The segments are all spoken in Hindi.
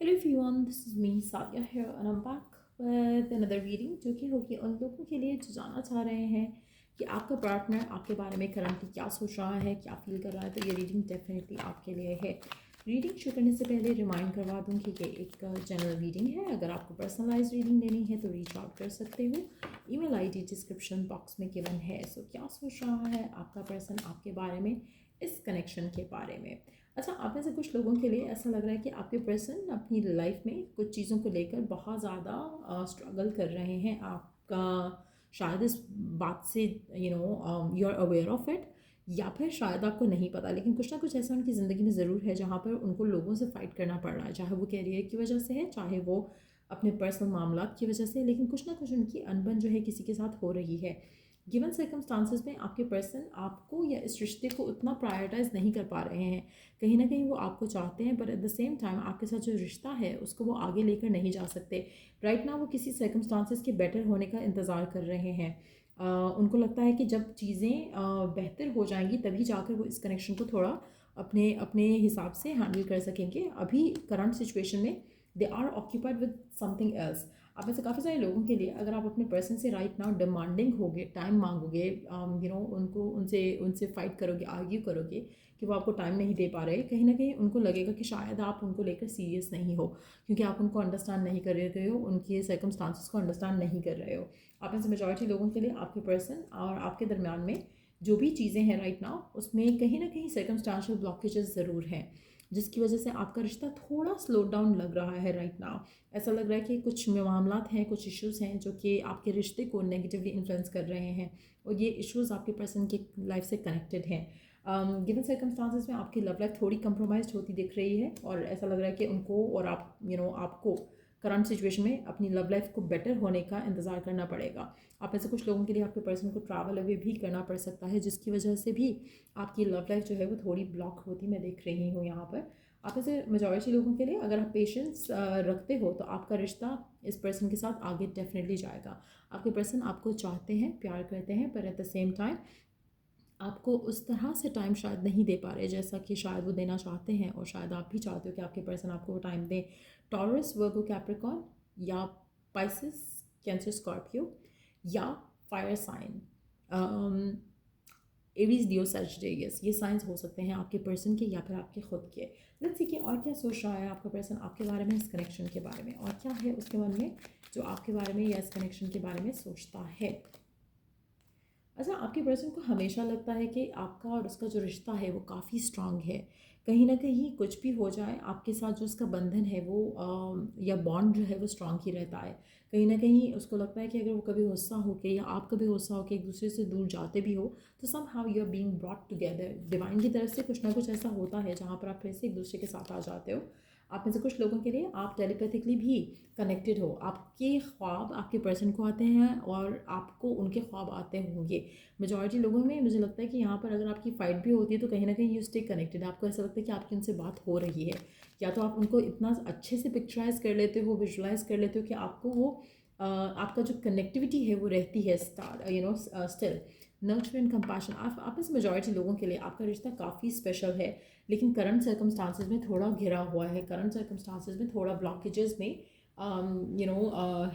Hello everyone, this is me Sadia here and I'm back with another reading जो कि होगी उन लोगों के लिए जो जानना चाह रहे हैं कि आपका पार्टनर आपके बारे में करंटली क्या सोच रहा है, क्या फील कर रहा है। तो ये रीडिंग डेफिनेटली आपके लिए है। रीडिंग शुरू करने से पहले रिमाइंड करवा दूँ कि ये एक जनरल रीडिंग है। अगर आपको पर्सनलाइज रीडिंग लेनी है तो रीच आउट कर सकते हो। ईमेल आईडी डिस्क्रिप्शन बॉक्स में गिवन है। सो क्या सोच रहा है आपका पर्सन आपके बारे में, इस कनेक्शन के बारे में। अच्छा, आप में से कुछ लोगों के लिए ऐसा लग रहा है कि आपके पर्सन अपनी लाइफ में कुछ चीज़ों को लेकर बहुत ज़्यादा स्ट्रगल कर रहे हैं। आपका शायद इस बात से you are aware of it, या फिर शायद आपको नहीं पता, लेकिन कुछ ना कुछ ऐसा उनकी ज़िंदगी में ज़रूर है जहाँ पर उनको लोगों से फ़ाइट करना पड़ रहा है, चाहे वो कैरियर की वजह से है, चाहे वो अपने पर्सनल मामला की वजह से। लेकिन कुछ ना कुछ उनकी अनबन जो है किसी के साथ हो रही है। गिवन सर्कमस्टांसिस में आपके पर्सन आपको या इस रिश्ते को उतना प्रायोरिटाइज़ नहीं कर पा रहे हैं। कहीं ना कहीं वो आपको चाहते हैं, but at the same time आपके साथ जो रिश्ता है उसको वो आगे लेकर नहीं जा सकते। राइट ना वो किसी सर्कमस्टांसिस के बेटर होने का इंतज़ार कर रहे हैं। उनको लगता है कि जब चीज़ें बेहतर हो जाएंगी तभी जाकर वो इस कनेक्शन को थोड़ा अपने अपने हिसाब से हैंडल कर सकेंगे। अभी करंट सिचुएशन में they are occupied with something else. आप ऐसे काफ़ी सारे लोगों के लिए अगर आप अपने पर्सन से राइट नाउ डिमांडिंग होगे, टाइम मांगोगे, उनको उनसे उनसे फाइट करोगे, आर्ग्यू करोगे कि वो आपको टाइम नहीं दे पा रहे, कहीं ना कहीं उनको लगेगा कि शायद आप उनको लेकर सीरियस नहीं हो, क्योंकि आप उनको अंडरस्टैंड नहीं कर रहे हो, उनके सर्कमस्टांसिस को अंडरस्टैंड नहीं कर रहे हो। आप में से मेजॉरिटी लोगों के लिए आपके पर्सन और आपके दरमियान में जो भी चीज़ें हैं राइट नाउ उसमें कहीं ना कहीं सर्कमस्टांशियल ब्लॉकेजेस ज़रूर हैं, जिसकी वजह से आपका रिश्ता थोड़ा स्लो डाउन लग रहा है राइट नाउ। ऐसा लग रहा है कि कुछ मामला हैं, कुछ इश्यूज़ हैं जो कि आपके रिश्ते को नेगेटिवली इन्फ्लुएंस कर रहे हैं, और ये इश्यूज़ आपके पर्सन की लाइफ से कनेक्टेड हैं। गिवन सर्कमस्टांसिस में आपकी लव लाइफ थोड़ी कंप्रोमाइज होती दिख रही है, और ऐसा लग रहा है कि उनको और आप आपको करंट सिचुएशन में अपनी लव लाइफ को बेटर होने का इंतज़ार करना पड़ेगा। आप ऐसे कुछ लोगों के लिए आपके पर्सन को ट्रैवल अवे भी करना पड़ सकता है, जिसकी वजह से भी आपकी लव लाइफ जो है वो थोड़ी ब्लॉक होती मैं देख रही हूँ यहाँ पर। आप ऐसे मेजॉरिटी लोगों के लिए अगर आप पेशेंस रखते हो तो आपका रिश्ता इस पर्सन के साथ आगे डेफिनेटली जाएगा। आपके पर्सन आपको चाहते हैं, प्यार करते हैं, पर एट द सेम टाइम आपको उस तरह से टाइम शायद नहीं दे पा रहे जैसा कि शायद वो देना चाहते हैं, और शायद आप भी चाहते हो कि आपके पर्सन आपको वो टाइम दें। टॉरस, वर्गो, कैप्रिकॉर्न या पाइसिस, कैंसर, स्कॉर्पियो या फायर साइन, एरीज, लियो, सजिटेरियस, ये साइंस हो सकते हैं आपके पर्सन के या फिर आपके खुद के। लेट्स सी कि और क्या सोच रहा है आपका पर्सन आपके बारे में, इस कनेक्शन के बारे में, और क्या है उसके मन में जो आपके बारे में या इस कनेक्शन के बारे में सोचता है। अच्छा, आपके पर्सन को हमेशा लगता है कि आपका और उसका जो रिश्ता है वो काफ़ी स्ट्रांग है। कहीं ना कहीं कुछ भी हो जाए आपके साथ जो उसका बंधन है वो या बॉन्ड जो है वो स्ट्रांग ही रहता है। कहीं ना कहीं उसको लगता है कि अगर वो कभी गुस्सा होके या आप कभी गुस्सा होके एक दूसरे से दूर जाते भी हो तो somehow you are being brought together. Divine की तरफ से कुछ ना कुछ ऐसा होता है जहाँ पर आप फिर से एक दूसरे के साथ आ जाते हो। आप में से कुछ लोगों के लिए आप टेलीपैथिकली भी कनेक्टेड हो। आपके ख्वाब आपके पर्सन को आते हैं और आपको उनके ख्वाब आते होंगे। मेजॉरिटी लोगों में मुझे लगता है कि यहाँ पर अगर आपकी फ़ाइट भी होती है तो कहीं ना कहीं यू स्टे कनेक्टेड। आपको ऐसा लगता है कि आपकी उनसे बात हो रही है, या तो आप उनको इतना अच्छे से पिक्चराइज कर लेते हो, विजुलाइज कर लेते हो कि आपको वो आपका जो कनेक्टिविटी है वो रहती है स्टिल। नर्चर एंड कंपैशन, आप इस मेजॉरिटी लोगों के लिए आपका रिश्ता काफ़ी स्पेशल है, लेकिन करंट सर्कमस्टांसिस में थोड़ा घिरा हुआ है, करंट सर्कमस्टांसिस में थोड़ा ब्लॉकेजेस में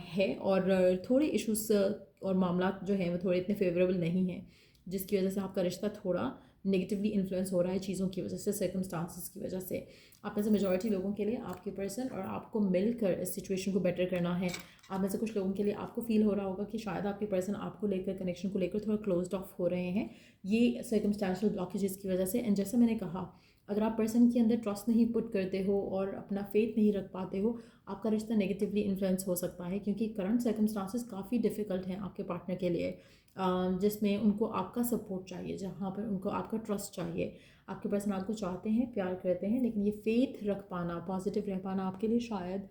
है, और थोड़े इश्यूज और मामला जो हैं वो थोड़े इतने फेवरेबल नहीं हैं, जिसकी वजह से आपका रिश्ता थोड़ा नेगेटिवली इन्फ्लुएंस हो रहा है चीज़ों की वजह से, सर्कमस्टांसिस की वजह से। आप में से मेजॉरिटी लोगों के लिए आपके पर्सन और आपको मिलकर इस सिचुएशन को बेटर करना है। आप में से कुछ लोगों के लिए आपको फील हो रहा होगा कि शायद आपके पर्सन आपको लेकर, कनेक्शन को लेकर थोड़ा क्लोज्ड ऑफ हो रहे हैं, ये सर्कमस्टांशियल ब्लॉकेजेस की वजह से। एंड जैसे मैंने कहा, अगर आप पर्सन के अंदर ट्रस्ट नहीं पुट करते हो और अपना फेथ नहीं रख पाते हो, आपका रिश्ता नेगेटिवली इन्फ्लुएंस हो सकता है, क्योंकि करंट सर्कमस्टांसिस काफ़ी डिफ़िकल्ट हैं आपके पार्टनर के लिए, जिसमें उनको आपका सपोर्ट चाहिए, जहाँ पर उनको आपका ट्रस्ट चाहिए। आपके पर्सन आपको चाहते हैं, प्यार करते हैं, लेकिन ये फेथ रख पाना, पॉजिटिव रह पाना आपके लिए शायद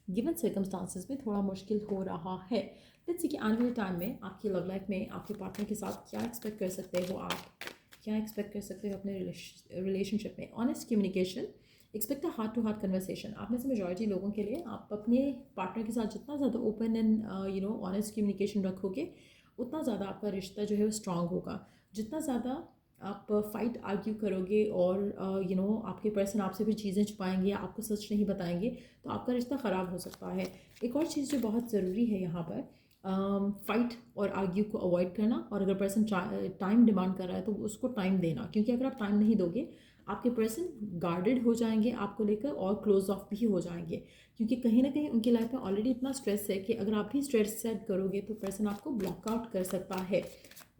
गिवन सर्कमस्टांसिस में थोड़ा मुश्किल हो रहा है। लेट्स सी कि आने वाले टाइम में आपकी लव लाइफ में आपके पार्टनर के साथ क्या एक्सपेक्ट कर सकते हो, आप क्या एक्सपेक्ट कर सकते हो अपने रिलेशनशिप में। Honest communication, expect a heart to heart conversation. आप में से मेजॉरिटी लोगों के लिए आप अपने पार्टनर के साथ जितना ज़्यादा ओपन एंड ऑनेस्ट कम्युनिकेशन रखोगे, उतना ज़्यादा आपका रिश्ता जो है वो स्ट्रांग होगा। जितना ज़्यादा आप फाइट आर्ग्यू करोगे और आपके पर्सन आपसे फिर चीज़ें छुपाएंगे, आपको सच नहीं बताएंगे, तो आपका रिश्ता ख़राब हो सकता है। एक और चीज़ जो बहुत ज़रूरी है यहाँ पर, फाइट और आर्ग्यू को अवॉइड करना, और अगर पर्सन टाइम डिमांड कर रहा है तो उसको टाइम देना, क्योंकि अगर आप टाइम नहीं दोगे आपके पर्सन गार्डेड हो जाएंगे आपको लेकर और क्लोज ऑफ भी हो जाएंगे, क्योंकि कहीं ना कहीं उनकी लाइफ में ऑलरेडी इतना स्ट्रेस है कि अगर आप भी स्ट्रेस सेट करोगे तो पर्सन आपको ब्लॉक आउट कर सकता है।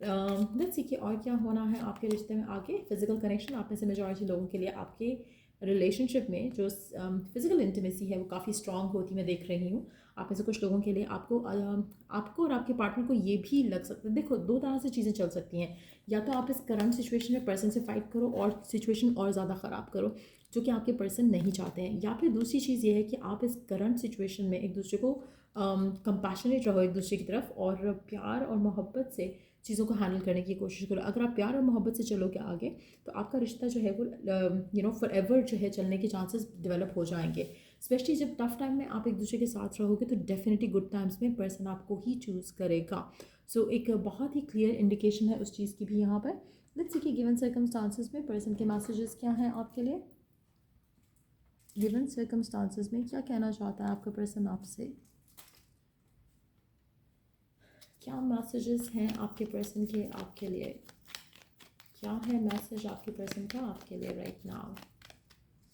लेट्स सी कि और क्या होना है आपके रिश्ते में आगे। फिजिकल कनेक्शन आप में से मेजॉरिटी लोगों के लिए आपके रिलेशनशिप में जो फिजिकल इंटीमेसी है वो काफ़ी स्ट्रॉन्ग होती मैं देख रही हूँ। आप में से कुछ लोगों के लिए आपको और आपके पार्टनर को ये भी लग सकता है, देखो दो तरह से चीज़ें चल सकती हैं, या तो आप इस करंट सिचुएशन में पर्सन से फाइट करो और सिचुएशन और ज़्यादा ख़राब करो, जो कि आपके पर्सन नहीं चाहते हैं, या फिर दूसरी चीज़ ये है कि आप इस करंट सिचुएशन में एक दूसरे को कंपैशनेट रहो एक दूसरे की तरफ, और प्यार और मोहब्बत से चीज़ों को हैंडल करने की कोशिश करो। अगर आप प्यार और मोहब्बत से चलोगे आगे तो आपका रिश्ता जो है वो फॉर एवर जो है चलने के चांसेस डेवलप हो जाएंगे। स्पेशली जब टफ टाइम में आप एक दूसरे के साथ रहोगे तो डेफिनेटली गुड टाइम्स में पर्सन आपको ही चूज़ करेगा। सो एक बहुत ही क्लियर इंडिकेशन है उस चीज़ की भी यहाँ पर। लेट्स सी कि गिवन सर्कमस्टांसेस में पर्सन के मैसेजेस क्या हैं आपके लिए। गिवन सर्कमस्टांसेस में क्या कहना चाहता है आपका पर्सन आपसे, क्या मैसेजेस हैं आपके पर्सन के आपके लिए, क्या है मैसेज आपके पर्सन का आपके लिए राइट नाउ,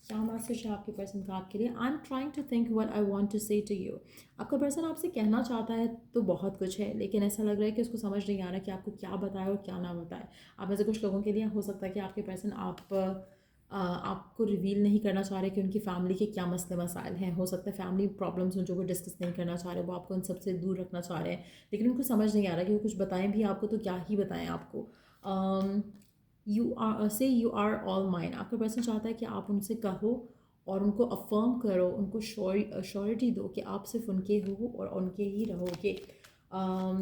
क्या मैसेज है आपके पर्सन का आपके लिए। I am trying to think what I want to say to you. आपका पर्सन आपसे कहना चाहता है तो बहुत कुछ है, लेकिन ऐसा लग रहा है कि उसको समझ नहीं आ रहा कि आपको क्या बताए और क्या ना बताए। आप में से कुछ लोगों के लिए हो सकता है कि आपके पर्सन आपको रिवील नहीं करना चाह रहे कि उनकी फैमिली के क्या मसले मसाइल हैं। हो सकता है फैमिली प्रॉब्लम्स जो वो डिस्कस नहीं करना चाह रहे, वो आपको उन सबसे दूर रखना चाह रहे हैं, लेकिन उनको समझ नहीं आ रहा कि वो कुछ बताएं भी आपको तो क्या ही बताएं आपको। You are all mine. आपका पर्सन चाहता है कि आप उनसे कहो और उनको अफर्म करो, उनको श्योरिटी दो कि आप सिर्फ उनके हो और उनके ही रहोगे।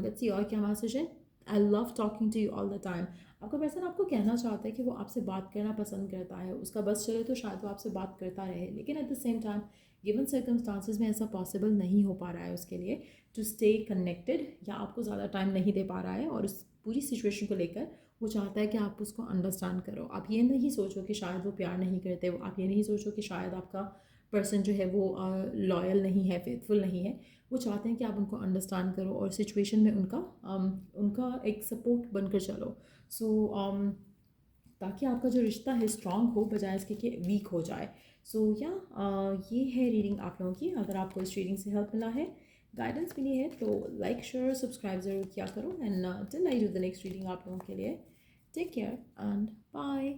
लेट्स सी और क्या मैसेज है। I love talking to you all the time. आपका पर्सन आपको कहना चाहता है कि वो आपसे बात करना पसंद करता है, उसका बस चले तो शायद वो आपसे बात करता रहे, लेकिन at the same time given circumstances में ऐसा पॉसिबल नहीं हो पा रहा है उसके लिए टू स्टे कनेक्टेड, या आपको ज़्यादा टाइम नहीं दे पा रहा है, और उस पूरी सिचुएशन को लेकर वो चाहता है कि आप उसको अंडरस्टैंड करो। आप ये नहीं सोचो कि शायद वो प्यार नहीं करते, आप ये नहीं सोचो कि शायद आपका पर्सन जो है वो लॉयल नहीं है, फेथफुल नहीं है। वो चाहते हैं कि आप उनको अंडरस्टैंड करो और सिचुएशन में उनका एक सपोर्ट बनकर चलो। सो ताकि आपका जो रिश्ता है स्ट्रांग हो बजाय इसके कि वीक हो जाए। सो ये है रीडिंग आप लोगों की। अगर आपको इस रीडिंग से हेल्प मिला है, गाइडेंस मिली है, तो लाइक शेयर सब्सक्राइब ज़रूर किया करो। And till I do the next reading आप लोगों के लिए, टेक केयर एंड बाय।